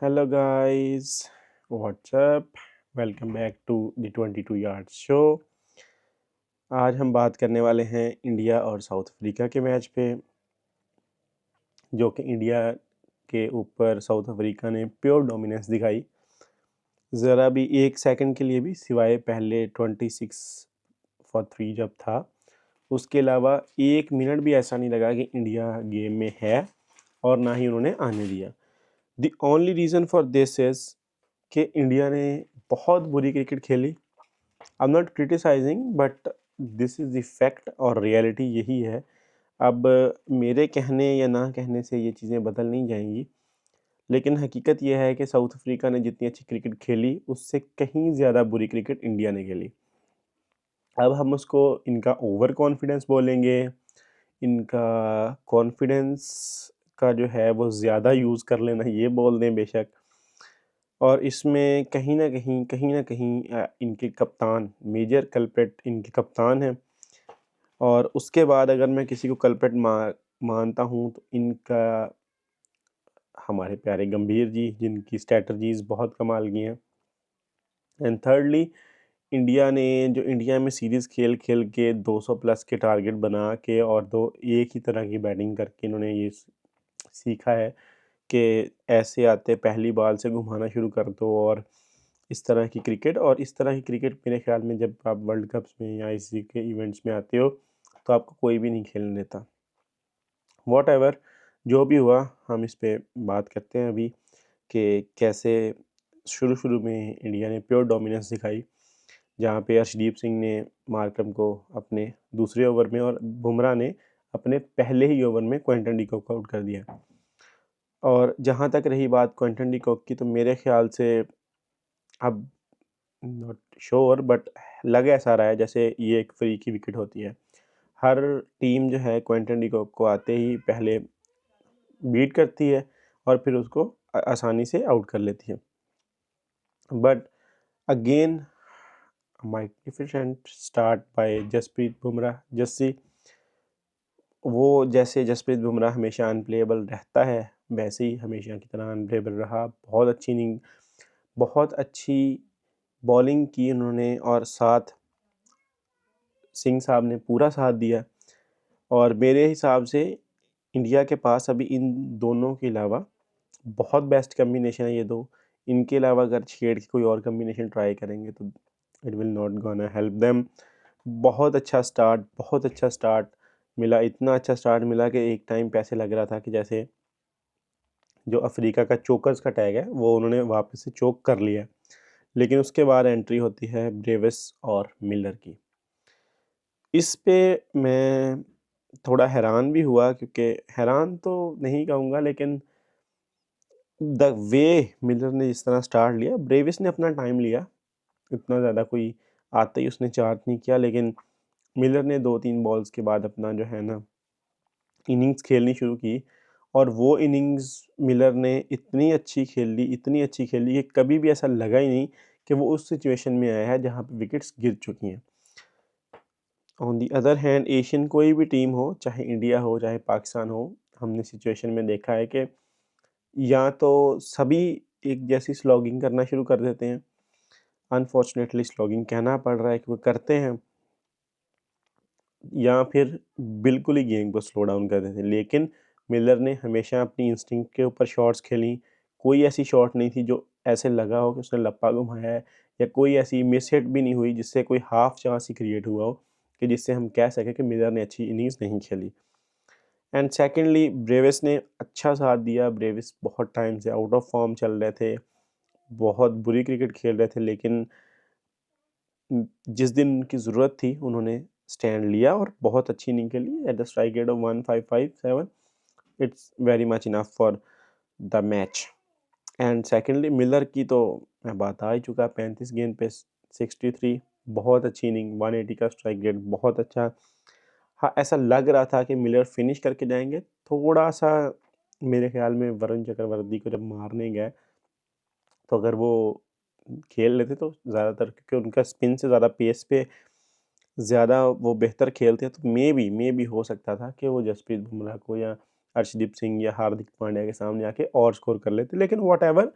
Hello guys, what's up? Welcome back to the 22 Yards Show। आज हम बात करने वाले हैं इंडिया और साउथ अफ्रीका के मैच पे, जो कि इंडिया के ऊपर साउथ अफ्रीका ने प्योर डोमिनेंस दिखाई। ज़रा भी एक सेकंड के लिए भी, सिवाय पहले 26 for 3 जब था, उसके अलावा एक मिनट भी ऐसा नहीं लगा कि इंडिया गेम में है, और ना ही उन्होंने आने दिया। The only reason for this is कि इंडिया ने बहुत बुरी क्रिकेट खेली। I am not criticising, but this is the fact और रियलिटी यही है। अब मेरे कहने या ना कहने से ये चीज़ें बदल नहीं जाएंगी, लेकिन हकीकत यह है कि साउथ अफ्रीका ने जितनी अच्छी क्रिकेट खेली, उससे कहीं ज़्यादा बुरी क्रिकेट इंडिया ने खेली। अब हम उसको इनका ओवर कॉन्फिडेंस बोलेंगे, इनका कॉन्फिडेंस का जो है वो ज़्यादा यूज़ कर लेना, ये बोल दें बेशक। और इसमें कहीं न कहीं इनके कप्तान, मेजर कल्प्रिट इनके कप्तान हैं। और उसके बाद अगर मैं किसी को कल्प्रिट मानता हूँ, तो इनका हमारे प्यारे गंभीर जी, जिनकी स्ट्रैटेजीज़ बहुत कमाल की हैं। एंड थर्डली, इंडिया में सीरीज़ खेल के 200 प्लस के टारगेट बना के, और दो एक ही तरह की बैटिंग करके इन्होंने ये सीखा है कि ऐसे आते पहली बॉल से घुमाना शुरू कर दो। और इस तरह की क्रिकेट मेरे ख़्याल में जब आप वर्ल्ड कप्स में या इसी के इवेंट्स में आते हो, तो आपको कोई भी नहीं खेलने देता। व्हाटएवर, जो भी हुआ, हम इस पे बात करते हैं अभी कि कैसे शुरू में इंडिया ने प्योर डोमिनेंस दिखाई, जहाँ पे अर्शदीप सिंह ने मार्करम को अपने दूसरे ओवर में, और बुमराह ने अपने पहले ही ओवर में क्विंटन डी कॉक को आउट कर दिया। और जहाँ तक रही बात क्विंटन डी कॉक की, तो मेरे ख़्याल से अब नॉट श्योर, बट लग ऐसा रहा है जैसे ये एक फ्री की विकेट होती है। हर टीम जो है क्विंटन डी कॉक को आते ही पहले बीट करती है, और फिर उसको आसानी से आउट कर लेती है। But again, magnificent start by Jasprit Bumrah. जैसे जसप्रीत बुमराह हमेशा अनप्लेएबल रहता है, वैसे ही हमेशा की तरह अनप्लेएबल रहा। बहुत अच्छी इनिंग, बहुत अच्छी बॉलिंग की उन्होंने, और साथ सिंह साहब ने पूरा साथ दिया। और मेरे हिसाब से इंडिया के पास अभी इन दोनों के अलावा बहुत बेस्ट कॉम्बिनेशन है ये दो। इनके अलावा अगर छेड़ के कोई और कॉम्बिनेशन ट्राई करेंगे, तो it will not gonna help them. बहुत अच्छा स्टार्ट मिला, इतना अच्छा स्टार्ट मिला कि एक टाइम पे ऐसे लग रहा था कि जैसे जो अफ्रीका का चोकर्स का टैग है, वो उन्होंने वापस से चोक कर लिया है। लेकिन उसके बाद एंट्री होती है ब्रेविस और मिलर की। इस पे मैं थोड़ा हैरान भी हुआ, क्योंकि हैरान तो नहीं कहूँगा, लेकिन द वे मिलर ने जिस तरह स्टार्ट लिया, ब्रेविस ने अपना टाइम लिया। इतना ज़्यादा कोई आते ही उसने चार्ज नहीं किया, लेकिन मिलर ने 2-3 बॉल्स के बाद अपना जो है ना इनिंग्स खेलनी शुरू की। और वो इनिंग्स मिलर ने इतनी अच्छी खेली कि कभी भी ऐसा लगा ही नहीं कि वो उस सिचुएशन में आया है जहाँ पे विकेट्स गिर चुकी हैं। On the other hand, Asian कोई भी टीम हो, चाहे इंडिया हो चाहे पाकिस्तान हो, हमने सिचुएशन में देखा है कि या तो सभी एक जैसी स्लॉगिंग करना शुरू कर देते हैं। अनफॉर्चुनेटली स्लॉगिंग कहना पड़ रहा है कि वो करते हैं, या फिर बिल्कुल ही गेम को स्लो डाउन कर देते हैं। लेकिन मिलर ने हमेशा अपनी इंस्टिंक्ट के ऊपर शॉट्स खेली। कोई ऐसी शॉट नहीं थी जो ऐसे लगा हो कि उसने लप्पा घुमाया है, या कोई ऐसी मिस हिट भी नहीं हुई जिससे कोई हाफ चांस ही क्रिएट हुआ हो कि जिससे हम कह सकें कि मिलर ने अच्छी इनिंग्स नहीं खेली। एंड सेकेंडली, ब्रेविस ने अच्छा साथ दिया। ब्रेविस बहुत टाइम से आउट ऑफ फॉर्म चल रहे थे, बहुत बुरी क्रिकेट खेल रहे थे, लेकिन जिस दिन उनकी ज़रूरत थी, उन्होंने स्टैंड लिया और बहुत अच्छी इनिंग खेली। At the strike rate of 1557, it's very much enough for the match. And secondly, Miller की तो मैं बता ही चुका, 35 गेंद पे 63, बहुत अच्छी इनिंग, 180 का स्ट्राइक रेट, बहुत अच्छा। हाँ, ऐसा लग रहा था कि मिलर फिनिश करके जाएंगे। थोड़ा सा मेरे ख्याल में वरुण चक्रवर्ती को जब मारने गए, तो अगर वो खेल लेते तो ज़्यादातर, क्योंकि उनका स्पिन से ज़्यादा पेस पे ज़्यादा वो बेहतर खेलते हैं, तो मे बी हो सकता था कि वो जसप्रीत बुमराह को या अर्शदीप सिंह या हार्दिक पांड्या के सामने आके और स्कोर कर लेते, लेकिन व्हाटएवर,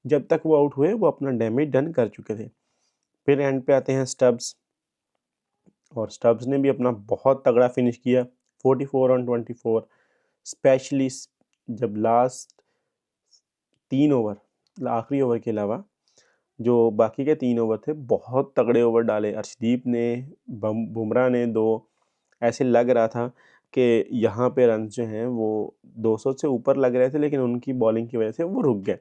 जब तक वो आउट हुए वो अपना डैमेज डन कर चुके थे। फिर एंड पे आते हैं स्टब्स, और स्टब्स ने भी अपना बहुत तगड़ा फिनिश किया 44 ऑन 24, स्पेशली जब लास्ट 3 ओवर, आखिरी ओवर के अलावा जो बाकी के 3 ओवर थे, बहुत तगड़े ओवर डाले अर्शदीप ने, बुमराह ने 2। ऐसे लग रहा था कि यहाँ पे रन जो हैं वो 200 से ऊपर लग रहे थे, लेकिन उनकी बॉलिंग की वजह से वो रुक गए।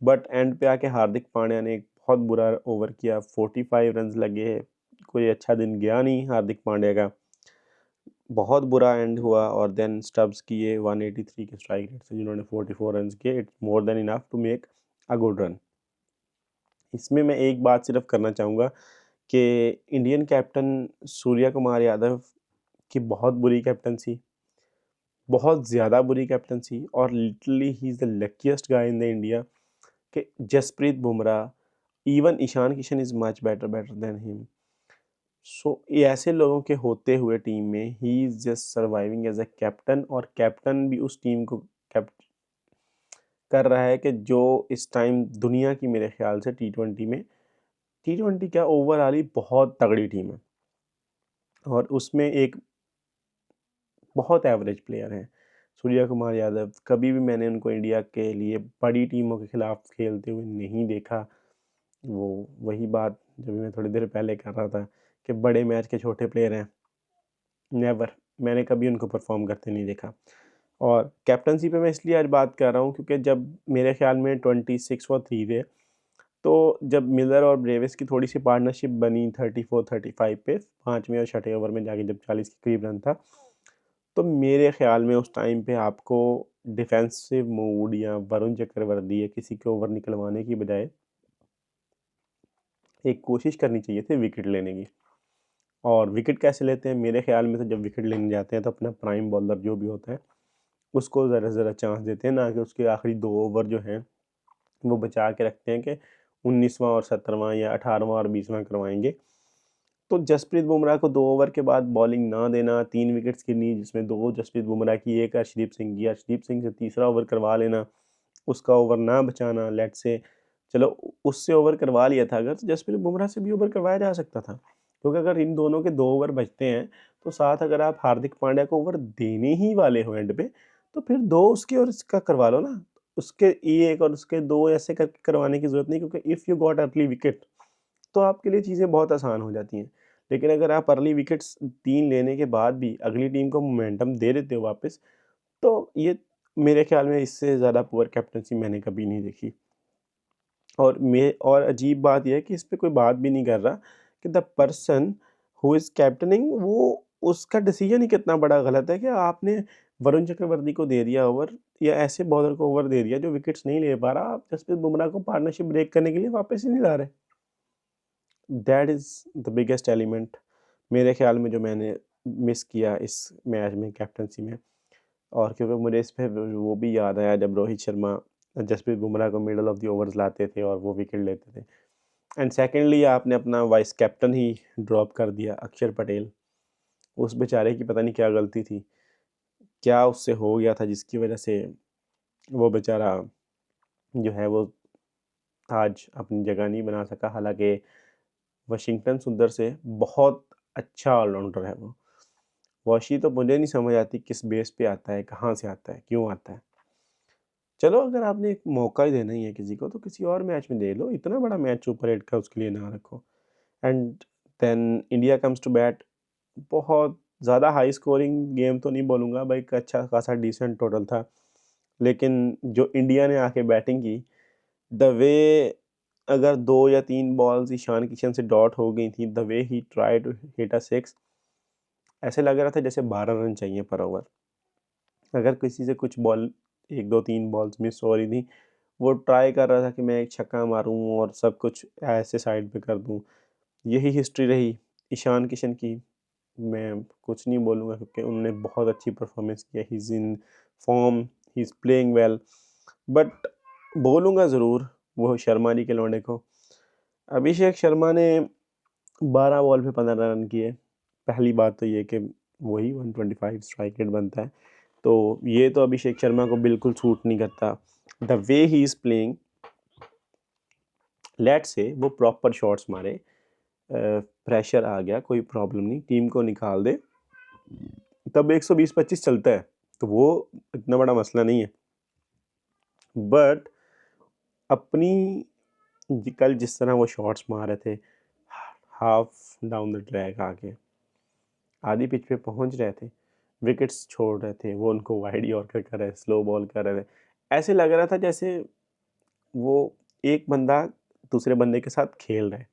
बट एंड पे आके हार्दिक पांड्या ने एक बहुत बुरा ओवर किया, 45 रन लगे, कोई अच्छा दिन गया नहीं हार्दिक पांड्या का, बहुत बुरा एंड हुआ। और देन स्टब्स किए 183 के स्ट्राइक रेट से, जिन्होंने 44 रन किए, it's more than enough to make a good run. इसमें मैं एक बात सिर्फ करना चाहूँगा कि इंडियन कैप्टन सूर्या कुमार यादव की बहुत बुरी कैप्टनसी, बहुत ज़्यादा बुरी कैप्टनसी, और literally he is the luckiest guy in the India कि Jasprit Bumrah, even Ishan Kishan is much better than him. So ये ऐसे लोगों के होते हुए टीम में he is just surviving as a captain, और कैप्टन भी उस टीम को कैप्ट कर रहा है कि जो इस टाइम दुनिया की मेरे ख्याल से टी20 क्या ओवरऑल ही बहुत तगड़ी टीम है, और उसमें एक बहुत एवरेज प्लेयर हैं सूर्या कुमार यादव। कभी भी मैंने उनको इंडिया के लिए बड़ी टीमों के खिलाफ खेलते हुए नहीं देखा। वो वही बात जो मैं थोड़ी देर पहले कर रहा था कि बड़े मैच के छोटे प्लेयर हैं, नेवर, मैंने कभी उनको परफॉर्म करते नहीं देखा। और कैप्टनसी पे मैं इसलिए आज बात कर रहा हूँ क्योंकि जब मेरे ख्याल में 26 और 3 थे, तो जब मिलर और ब्रेविस की थोड़ी सी पार्टनरशिप बनी 34-35 पे, 5वें और 6ठे ओवर में जाके जब 40 के करीब रन था, तो मेरे ख्याल में उस टाइम पे आपको डिफेंसिव मूड या वरुण चक्रवर्ती या किसी के ओवर निकलवाने की बजाय एक कोशिश करनी चाहिए थी विकेट लेने की। और विकेट कैसे लेते हैं? मेरे ख्याल में तो जब विकेट लेने जाते हैं तो अपना प्राइम बॉलर जो भी होता है उसको ज़रा ज़रा चांस देते हैं, ना कि उसके आखिरी 2 ओवर जो हैं वो बचा के रखते हैं कि 19वां और 17वां या 18वां और 20वां करवाएंगे। तो जसप्रीत बुमराह को 2 ओवर के बाद बॉलिंग ना देना, 3 विकेट्स गिनी जिसमें 2 जसप्रीत बुमराह की, 1 अर्शदीप सिंह की, अर्शदीप सिंह से तीसरा ओवर करवा लेना, उसका ओवर ना बचाना, लेट्स से चलो उससे ओवर करवा लिया था अगर, तो जसप्रीत बुमराह से भी ओवर करवाया जा सकता था। क्योंकि अगर इन दोनों के 2 ओवर बचते हैं तो साथ अगर आप हार्दिक पांड्या को ओवर देने ही वाले हो एंड पे, तो फिर 2 उसके और इसका करवा लो ना। उसके 1 और उसके 2 ऐसे करके करवाने की ज़रूरत नहीं, क्योंकि if you got early wicket तो आपके लिए चीज़ें बहुत आसान हो जाती हैं। लेकिन अगर आप अर्ली विकेट्स 3 लेने के बाद भी अगली टीम को मोमेंटम दे देते हो वापस, तो ये मेरे ख्याल में इससे ज़्यादा पुअर कैप्टेंसी मैंने कभी नहीं देखी। और अजीब बात ये है कि इस पे कोई बात भी नहीं कर रहा कि the person who is captaining, वो उसका डिसीजन ही कितना बड़ा गलत है कि आपने वरुण चक्रवर्ती को दे दिया ओवर, या ऐसे बॉलर को ओवर दे दिया जो विकेट्स नहीं ले पा रहा। आप जसप्रीत बुमराह को पार्टनरशिप ब्रेक करने के लिए वापस ही नहीं ला रहे। That is the biggest element मेरे ख्याल में जो मैंने मिस किया इस मैच में कैप्टेंसी में। और क्योंकि मुझे इस पे वो भी याद आया जब रोहित शर्मा जसप्रीत बुमराह को मिडल ऑफ द ओवर्स लाते थे और वो विकेट लेते थे। एंड सेकेंडली आपने अपना वाइस कैप्टन ही ड्रॉप कर दिया, अक्षर पटेल। उस बेचारे की पता नहीं क्या गलती थी, क्या उससे हो गया था जिसकी वजह से वो बेचारा जो है वो आज अपनी जगह नहीं बना सका। हालाँकि वाशिंगटन सुंदर से बहुत अच्छा ऑलराउंडर है वो। वॉशी तो मुझे नहीं समझ आती किस बेस पे आता है, कहाँ से आता है, क्यों आता है? चलो अगर आपने एक मौका ही देना ही है किसी को तो किसी और मैच में दे लो, इतना बड़ा मैच सुपर 8 का उसके लिए ना रखो। And then India comes to bat, बहुत ज़्यादा हाई स्कोरिंग गेम तो नहीं बोलूँगा भाई, एक अच्छा खासा डिसेंट टोटल था। लेकिन जो इंडिया ने आके बैटिंग की, द वे, अगर 2 या 3 बॉल्स ईशान किशन से डॉट हो गई थी, the way he try to hit a 6, ऐसे लग रहा था जैसे 12 रन चाहिए पर ओवर। अगर किसी से कुछ बॉल 1, 2, 3 बॉल्स मिस हो रही थी, वो ट्राई कर रहा था कि मैं एक छक्का मारूँ और सब कुछ ऐसे साइड पे कर दूँ। यही हिस्ट्री रही ईशान किशन की। मैं कुछ नहीं बोलूँगा क्योंकि उन्होंने बहुत अच्छी परफॉर्मेंस किया, he is in form, he is playing well. But बोलूँगा ज़रूर वो शर्मा जी के लौंडे को। अभिषेक शर्मा ने 12 बॉल पे 15 रन किए। पहली बात तो ये कि वही 125 स्ट्राइक रेट बनता है। तो ये तो अभिषेक शर्मा को बिल्कुल सूट नहीं करता। The way he is playing, let's say वो प्रॉपर शॉट्स मारे, प्रेशर आ गया कोई प्रॉब्लम नहीं, टीम को निकाल दे, तब 120-25 चलता है, तो वो इतना बड़ा मसला नहीं है। बट अपनी कल जिस तरह वो शॉट्स मार रहे थे, हाफ डाउन द ट्रैक आके आधी पिच पे पहुंच रहे थे, विकेट्स छोड़ रहे थे, वो उनको वाइड यॉर्कर कर रहे, स्लो बॉल कर रहे थे, ऐसे लग रहा था जैसे वो एक बंदा दूसरे बंदे के साथ खेल रहा है।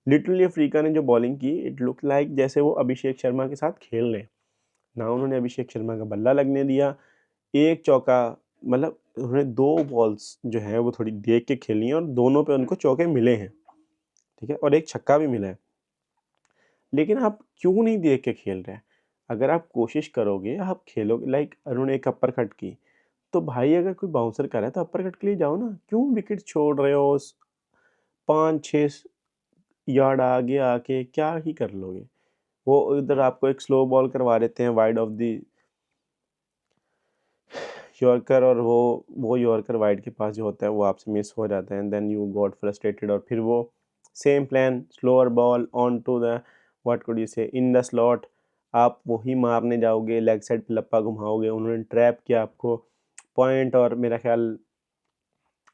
लिटरली अफ्रीका ने जो बॉलिंग की, इट लुक लाइक जैसे वो अभिषेक शर्मा के साथ खेल रहे हैं ना। उन्होंने अभिषेक शर्मा का बल्ला लगने दिया, एक चौका, मतलब उन्होंने 2 बॉल्स जो है वो थोड़ी देख के खेली हैं और दोनों पे उनको चौके मिले हैं, ठीक है, और एक छक्का भी मिला है। लेकिन आप क्यों नहीं देख के खेल रहे हैं? अगर आप कोशिश करोगे, आप खेलोगे, लाइक उन्होंने एक अपर कट की, तो भाई अगर कोई बाउंसर कर रहा है तो अपर कट के लिए जाओ ना, क्यों विकेट छोड़ रहे हो? 5-6 यार्ड आगे आके क्या ही कर लोगे? वो इधर आपको एक स्लो बॉल करवा देते हैं वाइड ऑफ द यॉर्कर, और वो यॉर्कर वाइड के पास जो होता है वो आपसे मिस हो जाता है, and then you got frustrated, और फिर वो same plan, slower ball on to the what could you say in the slot, आप वही मारने जाओगे, लेग साइड पे लप्पा घुमाओगे। उन्होंने ट्रैप किया आपको पॉइंट, और मेरा ख्याल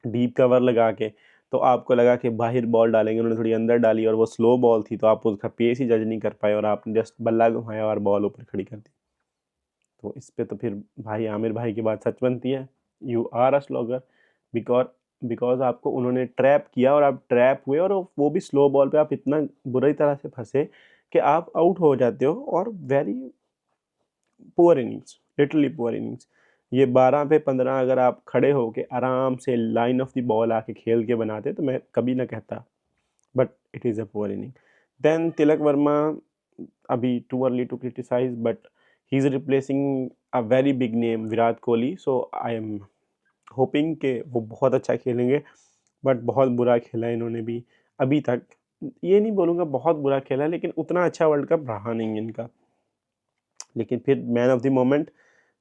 डीप कवर लगा के, तो आपको लगा कि बाहर बॉल डालेंगे, उन्होंने थोड़ी अंदर डाली और वो स्लो बॉल थी, तो आप उसका पेस ही जज नहीं कर पाए और आपने जस्ट बल्ला घुमाया और बॉल ऊपर खड़ी कर दी। तो इस पे तो फिर भाई आमिर भाई की बात सच बनती है, you are a slogger, because because आपको उन्होंने ट्रैप किया और आप ट्रैप हुए, और वो भी स्लो बॉल पे आप इतना बुरी तरह से फंसे कि आप आउट हो जाते हो, और very poor innings, literally poor innings. ये 12 पे 15 अगर आप खड़े होके आराम से लाइन ऑफ द बॉल आके खेल के बनाते तो मैं कभी ना कहता, but it is a poor inning. Then Tilak Varma, अभी too early to criticize, but he is replacing a very big name Virat Kohli, so I am hoping कि वो बहुत अच्छा खेलेंगे, बट बहुत बुरा खेला है इन्होंने भी अभी तक। ये नहीं बोलूँगा बहुत बुरा खेला है, लेकिन उतना अच्छा वर्ल्ड कप रहा नहीं है इनका। लेकिन फिर man of the moment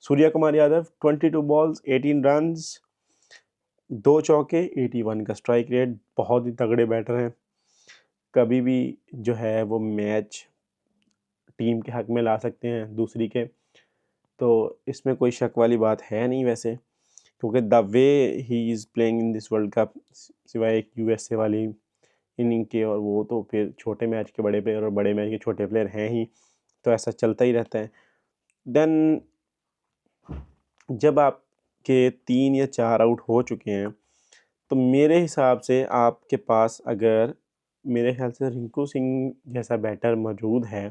Surya Kumar Yadav, 22 balls 18 runs, 2 चौके, 81 का स्ट्राइक रेट, बहुत ही तगड़े बैटर हैं। कभी भी जो है वो मैच टीम के हक में ला सकते हैं दूसरी के, तो इसमें कोई शक वाली बात है नहीं वैसे, क्योंकि the way he is playing in this world cup, सिवाय एक यूएसए वाली इनिंग के, और वो तो फिर छोटे मैच के बड़े प्लेयर और बड़े मैच के छोटे प्लेयर हैं ही, तो ऐसा चलता ही रहता है। देन जब आपके 3 या 4 आउट हो चुके हैं, तो मेरे हिसाब से आपके पास अगर, मेरे ख्याल से रिंकू सिंह जैसा बैटर मौजूद है,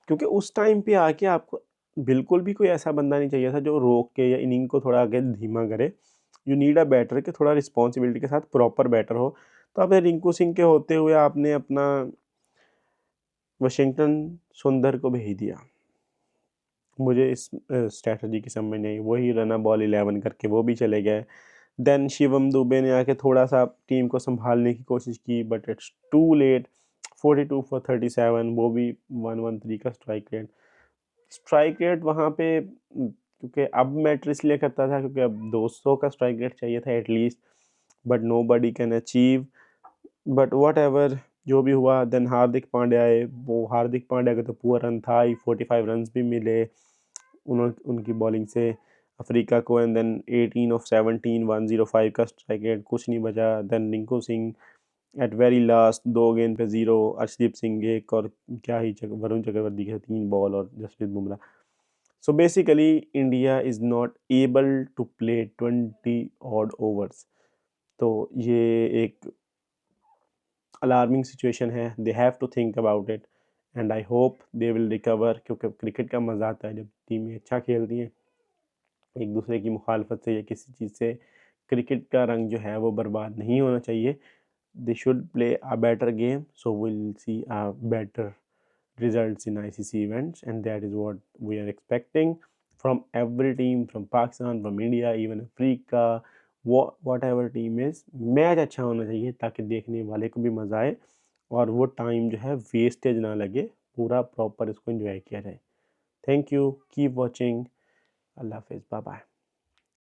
क्योंकि उस टाइम पे आके आपको बिल्कुल भी कोई ऐसा बंदा नहीं चाहिए था जो रोक के या इनिंग को थोड़ा आगे धीमा करे। यू नीड अ बैटर के थोड़ा रिस्पॉन्सिबिलिटी के साथ प्रॉपर बैटर हो। तो आपने रिंकू सिंह के होते हुए आपने अपना वाशिंगटन सुंदर को भेज दिया। मुझे इस स्ट्रैटेजी की समझ नहीं आई। वही रन बॉल 11 करके वो भी चले गए। देन शिवम दुबे ने आके थोड़ा-सा टीम को सँभालने की कोशिश की, but it's too late. 42 for 37, वो भी 113 का स्ट्राइक रेट वहाँ पे, क्योंकि अब मैटर इसलिए करता था क्योंकि अब 200 का स्ट्राइक रेट चाहिए था at least, but nobody can achieve, but whatever, जो भी हुआ। देन हार्दिक पांड्या आए, वो हार्दिक पांड्या का तो पुअर रन था ही, 45 रन्स भी मिले उनकी बॉलिंग से अफ्रीका को, एंड देन 18 ऑफ 17, 105 का स्ट्राइक रेट, कुछ नहीं बचा। Then Rinku Singh at very last 2 गेंद पे 0, अर्शदीप सिंह 1, और क्या ही वरुण चक्रवर्ती के 3 बॉल, और Jasprit Bumrah. So basically India is not able to play 20 odd overs. तो ये एक अलार्मिंग सिचुएशन है, they have to think about it, and I hope they will recover, क्योंकि क्रिकेट का मज़ा आता है जब टीमें अच्छा खेलती हैं, एक दूसरे की मुखालफत से या किसी चीज़ से। क्रिकेट का रंग जो है वो बर्बाद नहीं होना चाहिए। They should play a better game, so will see a better results in ICC events, and that is what we are expecting from every team, from Pakistan, from India, even Africa, whatever team is। Match अच्छा होना चाहिए ताकि देखने वाले को भी मज़ा आए और वो टाइम जो है वेस्टेज ना लगे, पूरा प्रॉपर इसको एंजॉय किया जाए। थैंक यू, कीप वॉचिंग, अल्लाह हाफ़िज़, बाय बाय।